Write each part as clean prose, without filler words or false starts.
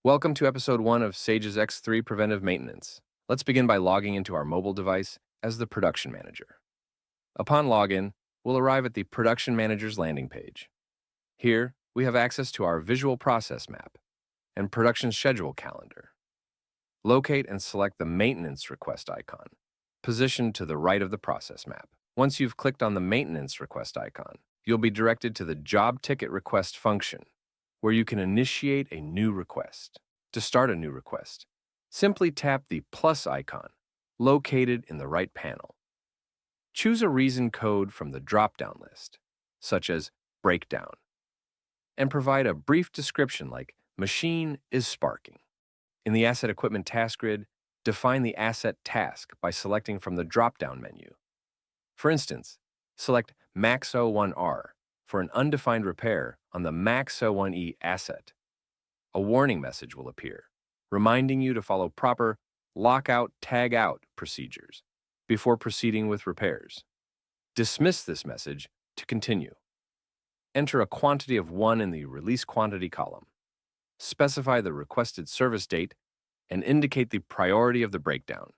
Welcome to episode 1 of Sage's X3 Preventive Maintenance. Let's begin by logging into our mobile device as the production manager. Upon login, we'll arrive at the production manager's landing page. Here, we have access to our visual process map and production schedule calendar. Locate and select the maintenance request icon, positioned to the right of the process map. Once you've clicked on the maintenance request icon, you'll be directed to the job ticket request function, where you can initiate a new request. To start a new request, simply tap the plus icon located in the right panel. Choose a reason code from the drop-down list, such as breakdown, and provide a brief description like machine is sparking. In the Asset Equipment task grid, define the asset task by selecting from the drop-down menu. For instance, select Max 01R for an undefined repair on the Max 01E asset. A warning message will appear, reminding you to follow proper lockout tag out procedures before proceeding with repairs. Dismiss this message to continue. Enter a quantity of 1 in the release quantity column. Specify the requested service date and indicate the priority of the breakdown.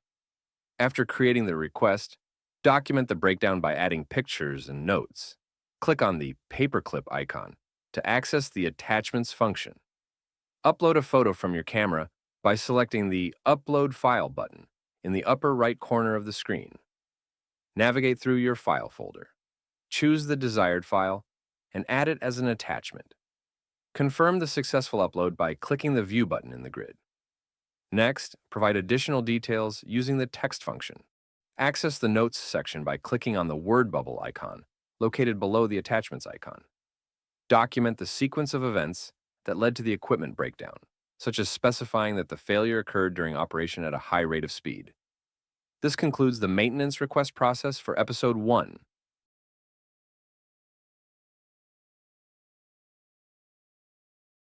After creating the request, document the breakdown by adding pictures and notes. Click on the paperclip icon to access the attachments function. Upload a photo from your camera by selecting the Upload File button in the upper right corner of the screen. Navigate through your file folder. Choose the desired file and add it as an attachment. Confirm the successful upload by clicking the View button in the grid. Next, provide additional details using the text function. Access the Notes section by clicking on the word bubble icon located below the attachments icon. Document the sequence of events that led to the equipment breakdown, such as specifying that the failure occurred during operation at a high rate of speed. This concludes the maintenance request process for episode 1